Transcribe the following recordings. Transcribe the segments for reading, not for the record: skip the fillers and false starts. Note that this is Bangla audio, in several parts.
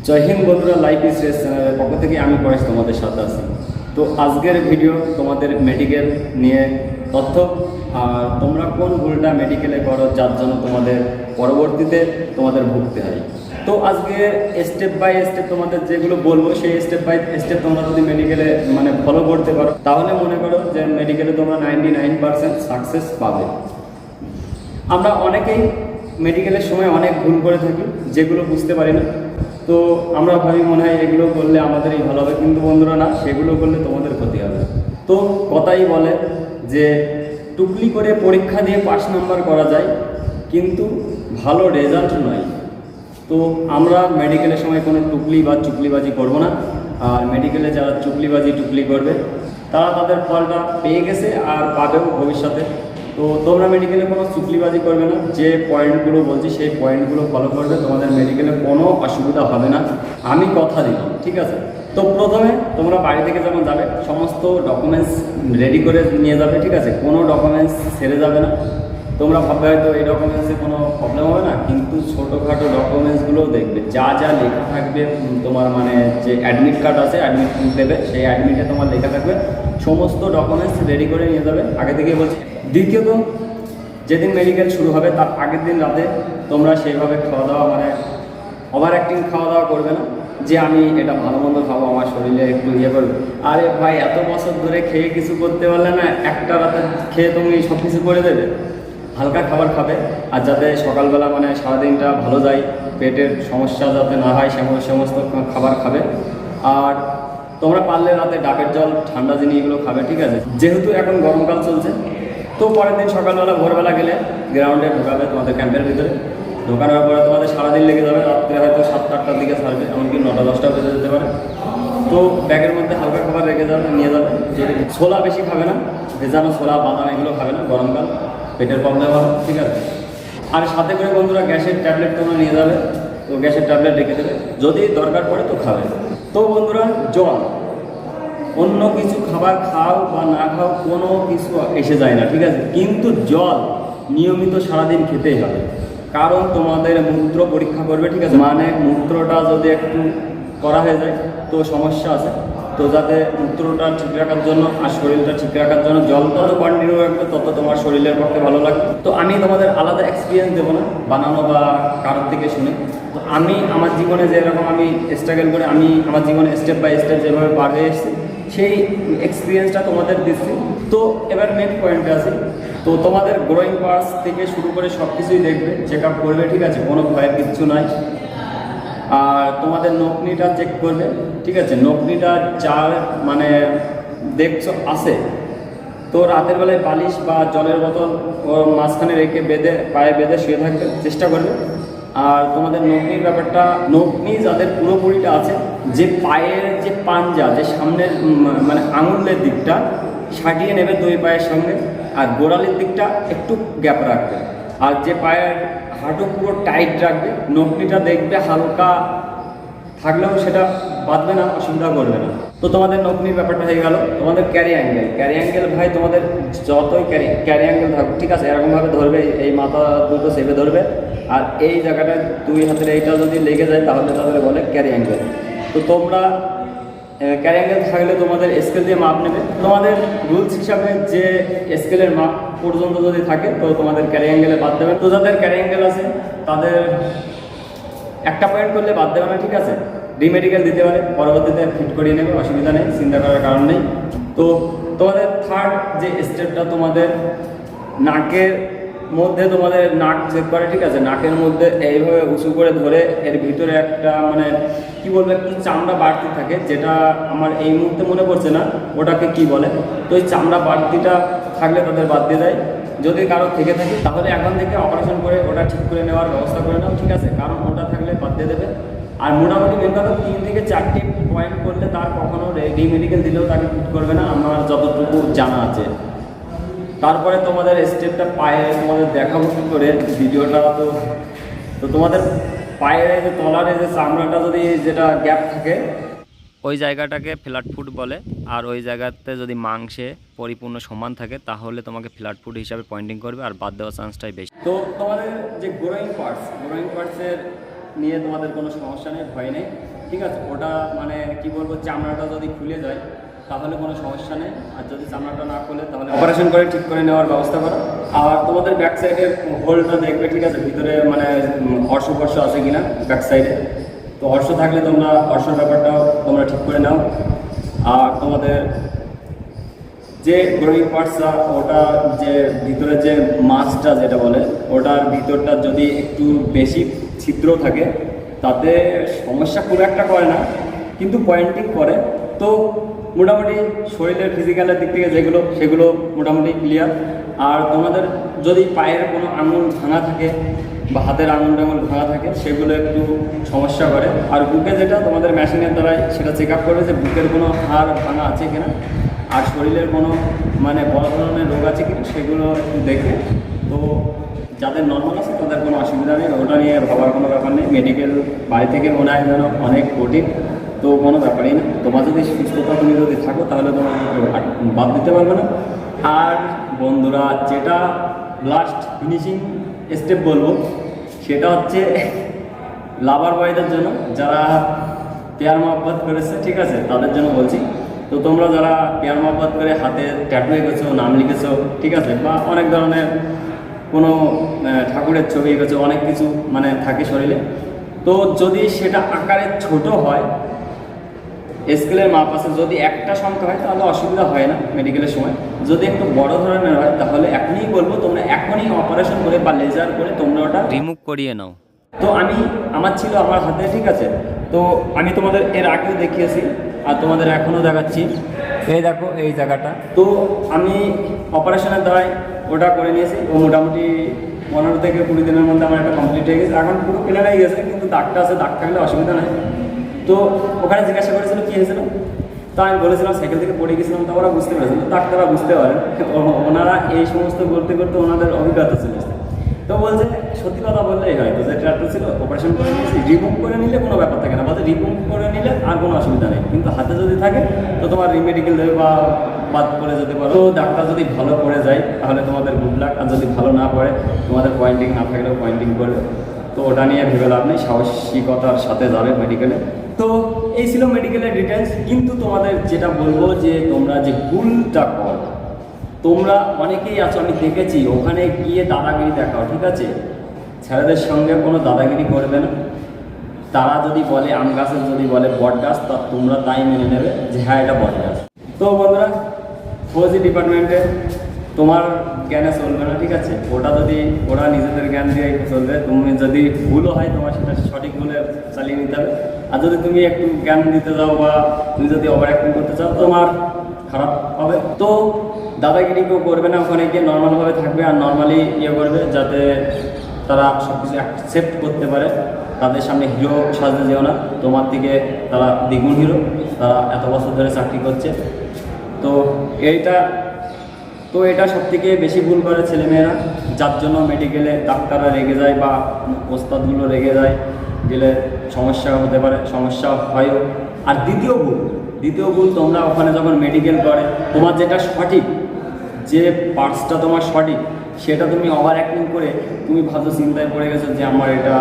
জয় হিন্দ বন্ধুরা, লাইফ ইজ রেস চ্যানেলের পক্ষ থেকে আমি পরেশ তোমাদের সাথে আছি। তো আজকের ভিডিও তোমাদের মেডিকেল নিয়ে তথ্য, আর তোমরা কোন ভুলটা মেডিকেলে করো যার জন্য তোমাদের পরবর্তীতে তোমাদের ভুগতে হয়। তো আজকে স্টেপ বাই স্টেপ তোমাদের যেগুলো বলবো সেই স্টেপ বাই স্টেপ তোমরা যদি মেডিকেলে ফলো করতে পারো তাহলে মনে করো যে মেডিকেলে তোমরা 99% সাকসেস পাবে। আমরা অনেকেই মেডিকেলের সময় অনেক ভুল করে থাকি যেগুলো বুঝতে পারি না। তো আমরা ভাবি মনে হয় এগুলো করলে আমাদেরই ভালো হবে, কিন্তু বন্ধুরা না, সেগুলো করলে তোমাদের ক্ষতি হবে। তো কথাই বলে যে টুকলি করে পরীক্ষা দিয়ে পাস নাম্বার করা যায়, কিন্তু ভালো রেজাল্ট নয়। তো আমরা মেডিকেলের সময় কোনো টুকলি বা চুকলিবাজি করব না। আর মেডিকেলে যারা টুকলি করবে তারা তাদের ফলটা পেয়ে গেছে আর পাবেও ভবিষ্যতে। তো তোমরা মেডিকেলে কোনো চুকলিবাজি করবে না, যে পয়েন্টগুলো বলছি সেই পয়েন্টগুলো ফলো করবে, তোমাদের মেডিকেলে কোনো অসুবিধা হবে না, আমি কথা দিলাম, ঠিক আছে? তো প্রথমে তোমরা বাড়ি থেকে যখন যাবে সমস্ত ডকুমেন্টস রেডি করে নিয়ে যাবে, ঠিক আছে? কোনো ডকুমেন্টস ছেড়ে যাবে না। তোমরা ভাববে হয়তো এই ডকুমেন্টসে কোনো প্রবলেম হবে না, কিন্তু ছোটোখাটো ডকুমেন্টসগুলোও দেখবে, যা যা লেখা থাকবে তোমার যে অ্যাডমিট কার্ড আছে, অ্যাডমিট দেবে, সেই অ্যাডমিটে তোমার লেখা থাকবে, সমস্ত ডকুমেন্টস রেডি করে নিয়ে যাবে। আগে থেকে বলছি। দ্বিতীয়ত, যেদিন মেডিকেল শুরু হবে তার আগের দিন রাতে তোমরা সেইভাবে খাওয়া দাওয়া ওভার অ্যাক্টিং খাওয়া দাওয়া করবে না যে আমি এটা ভালো মন্দ খাবো, আমার শরীরে একটু করবে। আরে ভাই, এত বছর ধরে খেয়ে কিছু করতে পারলে না, একটা রাতে খেয়ে তুমি সব কিছু করে দেবে? হালকা খাবার খাবে, আর যাতে সকালবেলা সারাদিনটা ভালো যায়, পেটের সমস্যা যাতে না হয় সমস্ত খাবার খাবে। আর তোমরা পারলে রাতে ডাবের জল, ঠান্ডা জিনিস এগুলো খাবে, ঠিক আছে? যেহেতু এখন গরমকাল চলছে, তো পরের দিন সকালবেলা ভোরবেলা গেলে গ্রাউন্ডে ঢোকাবে তোমাদের ক্যাম্পের ভিতরে। ঢোকানোর পরে তোমাদের সারাদিন লেগে যাবে, রাত্রে হয়তো 7-8টার দিকে ছাড়বে, এমনকি 9-10টা বেজে যেতে পারে। তো ব্যাগের মধ্যে হালকা খাবার রেখে যাবে, নিয়ে যাবে। যদি ছোলা বেশি খাবে না, ভেজানো ছোলা, বাদাম এগুলো খাবে না, গরমকাল পেটের প্রবলেম হবে, ঠিক আছে? আর সাথে করে বন্ধুরা গ্যাসের ট্যাবলেট তোমরা নিয়ে যাবে। তো গ্যাসের ট্যাবলেট রেখে দেবে, যদি দরকার পড়ে তো খাবে। তো বন্ধুরা, জল, অন্য কিছু খাবার খাও বা না খাও কোনো কিছু এসে যায় না, ঠিক আছে? কিন্তু জল নিয়মিত সারাদিন খেতেই হবে, কারণ তোমাদের মূত্র পরীক্ষা করবে, ঠিক আছে? মূত্রটা যদি একটু করা হয়ে যায় তো সমস্যা আছে। তো যাতে মূত্রটা ঠিক রাখার জন্য আর শরীরটা ঠিক রাখার জন্য জল তত কন্টিনিউ রাখবে, তত তোমার শরীরের পক্ষে ভালো লাগবে। তো আমি তোমাদের আলাদা এক্সপিরিয়েন্স দেবো না বানানো বা কারোর থেকে শুনে। তো আমি আমার জীবনে যেরকম আমি স্ট্রাগল করে আমি আমার জীবনে স্টেপ বাই স্টেপ যেভাবে পার হয়ে এসেছি সেই এক্সপিরিয়েন্সটা তোমাদের দিচ্ছি। তো এবার মেন পয়েন্টে আসি। তো তোমাদের গ্রোয়িং পার্টস থেকে শুরু করে সব কিছুই দেখবে, চেক আপ করবে, ঠিক আছে? কোনো ভয়ের কিচ্ছু নয়। আর তোমাদের নখনিটা চেক করবে, ঠিক আছে? নখনিটা চার দেখছো আছে, তো রাতের বেলায় বালিশ বা জলের বোতল ওর মাঝখানে রেখে পায়ে বেঁধে শুয়ে থাকবে, চেষ্টা করবে। আর তোমাদের নখনির ব্যাপারটা, নখনি যাদের পুরোপুরিটা আছে, যে পায়ের যে পাঞ্জা, যে সামনের আঙুলের দিকটা সাটিয়ে নেবে দুই পায়ের সঙ্গে, আর গোড়ালির দিকটা একটু গ্যাপ রাখবে। আর যে পায়ের হাঁটু পুরো টাইট রাখবে, নখনিটা দেখবে হালকা থাকলেও সেটা বাঁধবে না, অসুবিধা করবে না। তো তোমাদের নখনির ব্যাপারটা হয়ে গেল। তোমাদের ক্যারি অ্যাঙ্গেল ভাই, তোমাদের যতই ক্যারি অ্যাঙ্গেল থাকুক, ঠিক আছে, এরকমভাবে ধরবে, এই মাথা দুটো চেপে ধরবে, আর এই জায়গাটায় দুই হাতের এইটা যদি লেগে যায় তাহলে তাদের বলে ক্যারি অ্যাঙ্গেল। তো তোমরা ক্যারি অ্যাঙ্গেল থাকলে তোমাদের স্কেল দিয়ে মাপ নেবে। তোমাদের রুলস হিসাবে যে স্কেলের মাপ পর্যন্ত যদি থাকে তো তোমাদের ক্যারি অ্যাঙ্গেলে বাদ দেবে। তো যাদের ক্যারি অ্যাঙ্গেল আছে তাদের একটা পয়েন্ট করলে বাদ দেবে না, ঠিক আছে? ডিমেডিকেল দিতে পারে, পরবর্তীতে ফিট করিয়ে নেবে, অসুবিধা নেই, চিন্তা করার কারণ নেই। তো তোমাদের থার্ড যে স্টেপটা, তোমাদের নাকের মধ্যে তোমাদের নাক চেক করে, ঠিক আছে? নাকের মধ্যে এইভাবে উঁচু করে ধরে এর ভিতরে একটা কি বলবো, একটু চামড়া বাড়তি থাকে, যেটা আমার এই মুহূর্তে মনে পড়ছে না ওটাকে কি বলে। তো এই চামড়া বাড়তিটা থাকলে তাদের বাদ দিয়ে দেয়। যদি কারো থেকে থাকে তাহলে এখন থেকে অপারেশন করে ওটা ঠিক করে নেওয়ার ব্যবস্থা করে নাও, ঠিক আছে? কারণ ওটা থাকলে বাদ দিয়ে দেবে। আর মোটামুটি মেন কথা, 3 থেকে 4টি পয়েন্ট করলে তার কখনো ডিমেডিকেল দিলেও তাকে ফিট করবে না, আমার যতটুকু জানা আছে। তারপরে তোমাদের স্টেপটা পায়ে তোমাদের দেখাবো কি করে ভিডিওটা। তো তোমাদের পায়ের যে তলার যে চামড়াটা যদি যেটা গ্যাপ থাকে ওই জায়গাটাকে ফ্ল্যাট ফুট বলে, আর ওই জায়গাতে যদি মাংসে পরিপূর্ণ সমান থাকে তাহলে তোমাকে ফ্ল্যাট ফুট হিসাবে পয়েন্টিং করবে, আর বাদ দেওয়ার চান্সটাই বেশি। তো তোমাদের যে গ্রোয়িং পার্টসের নিয়ে তোমাদের কোনো সমস্যা নেই, ভয় নেই, ঠিক আছে। ওটা মানে কি বলবো, চামড়াটা যদি খুলে যায় তাহলে কোনো সমস্যা নেই, আর যদি চামড়াটা না খুলে তাহলে অপারেশন করে ঠিক করে নেওয়ার ব্যবস্থা করো। আর তোমাদের ব্যাক সাইডের হোলটা দেখবে, ঠিক আছে, ভিতরে মানে অর্শ ফর্শ আছে কিনা ব্যাক সাইডে। তো অর্শ থাকলে তোমরা অর্শর ব্যাপারটাও তোমরা ঠিক করে নাও। আর তোমাদের যে গ্রোয়িং পার্টসটা, ওটা যে ভিতরে যে মাছটা যেটা বলে, ওটার ভিতরটা যদি একটু বেশি ছিদ্র থাকে তাতে সমস্যা খুব একটা করে না, কিন্তু পয়েন্টিং করে। তো মোটামুটি শরীরের ফিজিক্যালের দিক থেকে যেগুলো, সেগুলো মোটামুটি ক্লিয়ার। আর তোমাদের যদি পায়ের কোনো আঙুল ভাঙা থাকে বা হাতের আঙুল টাঙুল ভাঙা থাকে, সেগুলো একটু সমস্যা করে। আর বুকে যেটা তোমাদের মেশিনের দ্বারাই সেটা চেক আপ করবে যে বুকের কোনো হাড় ভাঙা আছে কিনা, আর শরীরের কোনো মানে বড় ধরনের রোগ আছে কিনা, সেগুলো একটু দেখবে। তো যাদের নর্মাল আছে তাদের কোনো অসুবিধা নেই, ওটা নিয়ে ভাবার কোনো ব্যাপার নেই। মেডিকেল বাড়ি থেকে মনে হয় যেন অনেক কঠিন, তো কোনো ব্যাপারই না। তোমার যদি সুস্থতা তুমি যদি থাকো তাহলে তোমার বাদ দিতে পারবে না। আর বন্ধুরা, যেটা লাস্ট ফিনিশিং স্টেপ বলবো, সেটা হচ্ছে লাভার বয়দের জন্য, যারা পেয়ার মহব্বত করেছে, ঠিক আছে, তাদের জন্য বলছি। তো তোমরা যারা পেয়ার মহব্বত করে হাতে ট্যাটু এঁকেছো, নাম লিখেছো, ঠিক আছে, বা অনেক ধরনের কোনো ঠাকুরের ছবি এঁকেছো, অনেক কিছু মানে থাকে শরীরে, তো যদি সেটা আকারে ছোট হয়, স্কেলের মাপ আছে, যদি একটা সংখ্যা হয় তাহলে অসুবিধা হয় না মেডিকেলের সময়। যদি একটু বড় ধরনের হয় তাহলে এখনই বলবো তোমরা এখনই অপারেশন করে বা লেজার করে তোমরা ওটা রিমুভ করিয়ে নাও। তো আমার ছিল আমার হাতে, ঠিক আছে। তো আমি তোমাদের এর আগেও দেখিয়েছি আর তোমাদের এখনও দেখাচ্ছি। এই দেখো এই জায়গাটা, তো আমি অপারেশনের দ্বারাই ওটা করে নিয়েছি। ও মোটামুটি 15 থেকে 20 দিনের মধ্যে আমার এটা কমপ্লিট হয়ে গেছে। এখন পুরো ক্লিয়ার হয়ে গেছে, কিন্তু দাগটা আছে, দাগ থাকলে অসুবিধা নেই। তো ওখানে জিজ্ঞাসা করেছিল কী হয়েছিল, তো আমি বলেছিলাম সাইকেল থেকে পড়ে গেছিলাম। তো ওরা বুঝতে পেরেছিল, ডাক্তাররা বুঝতে পারেন, ওনারা এই সমস্ত করতে করতে ওনাদের অভিজ্ঞতা চলে আসছে। তো বলছে সত্যি কথা বললেই হয়, তো যে ট্র্যাক্টর ছিল অপারেশন করে নিয়েছি, রিমুভ করে নিলে কোনো ব্যাপার থাকে না, বলছে রিমুভ করে নিলে আর কোনো অসুবিধা নেই, কিন্তু হাতে যদি থাকে তো তোমার রিমেডিকেল দেবে বা বাদ করে যেতে পারো। তো ডাক্তার যদি ভালো করে যায় তাহলে তোমাদের গুড লাক, আর যদি ভালো না পড়ে তোমাদের পয়েন্টিং না থাকলেও পয়েন্টিং করবে। তো ওটা নিয়ে ভেবে লাভ নেই, সাহসিকতার সাথে যাবে মেডিকেলে। তো এই ছিল মেডিকেলের ডিটেলস। কিন্তু তোমাদের যেটা বলবো যে তোমরা যে ভুলটা কর, তোমরা অনেকেই আছো, আমি দেখেছি, ওখানে গিয়ে দাদাগিরি দেখাও, ঠিক আছে। ছেলেদের সঙ্গে কোনো দাদাগিরি করবে না। তারা যদি বলে আম গাছের যদি বলে বট গাছ, তা তোমরা তাই মেনে নেবে যে হ্যাঁ এটা বট গাছ। তো বন্ধুরা, ফৌজি ডিপার্টমেন্টে তোমার জ্ঞানে চলবে না, ঠিক আছে। ওটা যদি ওরা নিজেদের জ্ঞান দিয়ে চলবে, তুমি যদি ভুলও হয় তোমার সেটা সঠিক ভুলে চালিয়ে নিতে হবে। আর যদি তুমি একটু জ্ঞান দিতে যাও বা তুমি যদি ওভার অ্যাক্টিং করতে চাও, তোমার খারাপ হবে। তো দাদাগিরি কেউ করবে না, ওখানে গিয়ে নর্মালভাবে থাকবে আর নর্মালি করবে, যাতে তারা সব কিছু অ্যাকসেপ্ট করতে পারে। তাদের সামনে হিরো সাজতে যেও না, তোমার দিকে তারা দ্বিগুণ হিরো, তারা এত বছর ধরে চাকরি করছে। তো এটা সবথেকে বেশি ভুল করে ছেলেমেয়েরা, যার জন্য মেডিকেলে ডাক্তাররা রেগে যায় বা ওস্তাদগুলো রেগে যায়, গেলে সমস্যা হতে পারে, সমস্যা হয়ও। আর দ্বিতীয় ভুল তোমরা ওখানে যখন মেডিকেল করে, তোমার যেটা সঠিক, যে পার্টসটা তোমার সঠিক, সেটা তুমি ওভার অ্যাক্টিং করে তুমি ভাবছো, চিন্তায় পড়ে গেছো যে আমার এটা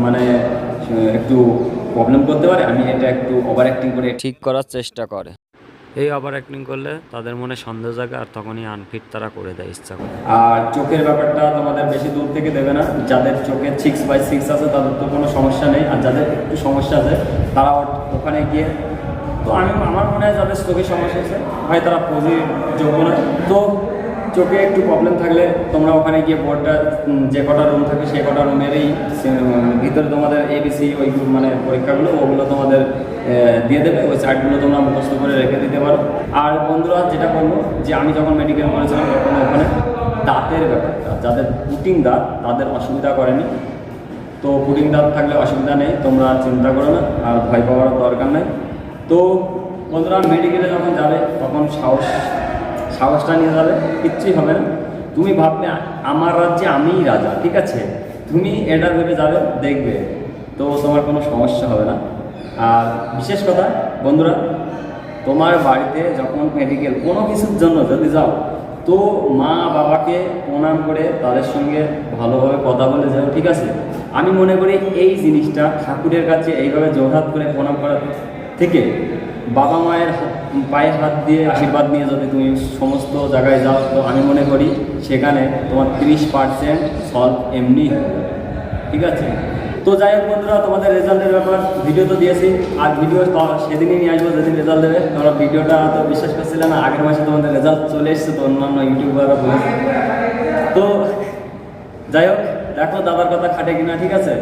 মানে একটু প্রবলেম করতে পারে, আমি এটা একটু ওভার অ্যাক্টিং করে ঠিক করার চেষ্টা করে। এই ওভার অ্যাক্টিং করলে তাদের মনে সন্দেহ জাগে, আর তখনই আনফিট তারা করে দেয় ইচ্ছা করে। আর চোখের ব্যাপারটা তোমাদের বেশি দূর থেকে দেবে না। যাদের চোখের 6/6 আছে তাদের তো কোনো সমস্যা নেই, আর যাদের একটু সমস্যা আছে তারা ওখানে গিয়ে, তো আমার মনে হয় যাদের চোখের সমস্যা আছে হয় তারা ফৌজির যোগ্য নয়। তো চোখে একটু প্রবলেম থাকলে তোমরা ওখানে গিয়ে বোর্ডটা যে কটা রুম থাকে সেই কটা রুমেরই ভিতরে তোমাদের ABC ওই মানে পরীক্ষাগুলো ওগুলো তোমাদের দিয়ে দেবে। ওই চার্টগুলো তোমরা মুখস্থ করে রেখে দিতে পারো। আর বন্ধুরা, যেটা বলবো যে আমি যখন মেডিকেল করেছিলাম তখন ওখানে দাঁতের ব্যাপারটা, যাদের পুটিং দাঁত তাদের অসুবিধা করেনি। তো পুটিং দাঁত থাকলে অসুবিধা নেই, তোমরা চিন্তা করো না, আর ভয় পাওয়ার দরকার নেই। তো বন্ধুরা, মেডিকেলে যখন যাবে তখন সাহসটা নিয়ে যাবে, কিচ্ছুই হবে না। তুমি ভাববে আমার রাজ্যে আমিই রাজা, ঠিক আছে, তুমি এটা ভেবে যাবে, দেখবে তো তোমার কোনো সমস্যা হবে না। আর বিশেষ কথা বন্ধুরা, তোমার বাড়িতে যখন মেডিকেল কোনো কিছুর জন্য যদি যাও, তো মা বাবাকে প্রণাম করে তাদের সঙ্গে ভালোভাবে কথা বলে যাও, ঠিক আছে। আমি মনে করি এই জিনিসটা ঠাকুরের কাছে এইভাবে জোরহাত করে প্রণাম করার থেকে বাবা মায়ের পায়ে হাত দিয়ে আশীর্বাদ নিয়ে যদি তুমি সমস্ত জায়গায় যাও, তো আমি মনে করি সেখানে তোমার 30% সলভ এমনি হবে। ঠিক আছে? তো যাই হোক বন্ধুরা, তোমাদের রেজাল্টের ব্যাপার ভিডিও তো দিয়েছি, আর ভিডিও সেদিনই নিয়ে আসবো যেদিন রেজাল্ট দেবে। তোমরা ভিডিওটা তো বিশ্বাস করছিলে না, আগের মাসে তোমাদের রেজাল্ট চলে এসছে, তো অন্যান্য ইউটিউবাররা বলেছে। তো যাই হোক, দেখো দাদার কথা খাটে কিনা। ঠিক আছে?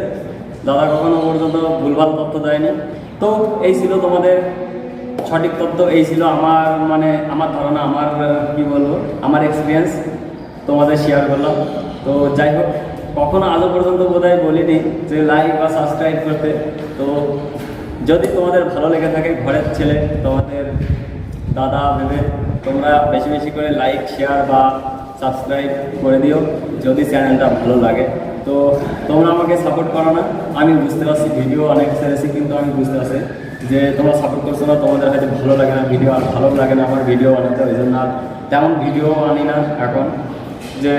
দাদা কখনো পর্যন্ত ভুলভাল তথ্য দেয়নি। তো এই ছিল তোমাদের সঠিক তথ্য, এই ছিল আমার মানে আমার ধারণা, আমার কি বলবো, আমার এক্সপিরিয়েন্স তোমাদের শেয়ার করলাম। তো যাই হোক, কখনো আজও পর্যন্ত বোধহয় বলিনি যে লাইক বা সাবস্ক্রাইব করতে। তো যদি তোমাদের ভালো লেগে থাকে, ঘরের ছেলে তোমাদের দাদা ভেবে তোমরা বেশি বেশি করে লাইক শেয়ার বা সাবস্ক্রাইব করে দিও যদি চ্যানেলটা ভালো লাগে। তো তোমরা আমাকে সাপোর্ট করো না, আমি বুঝতে পারছি, ভিডিও অনেক ছেড়েছি, কিন্তু আমি বুঝতে পারছি যে তোমরা সাপোর্ট করছো না, তোমাদের হয়তো ভালো লাগে না ভিডিও, আর ভালো লাগে না আমার ভিডিও বানাতে, ওই জন্য আর তেমন ভিডিও আনি না এখন। যে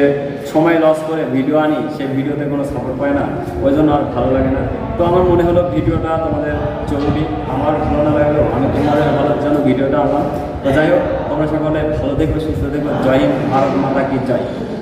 সময় লস করে ভিডিও আনি, সেই ভিডিওতে কোনো সাপোর্ট পায় না, ওই জন্য আর ভালো লাগে না। তো আমার মনে হলো ভিডিওটা তোমাদের জরুরি, আমার ভালো না লাগলেও আমি তোমাদের ভালোর জন্য ভিডিওটা আনলাম। তো যাই হোক, তোমরা সকলে ভালো দেখো, সুস্থ দেখো। জয় হিন্দ, ভারত মাতা কি জয়।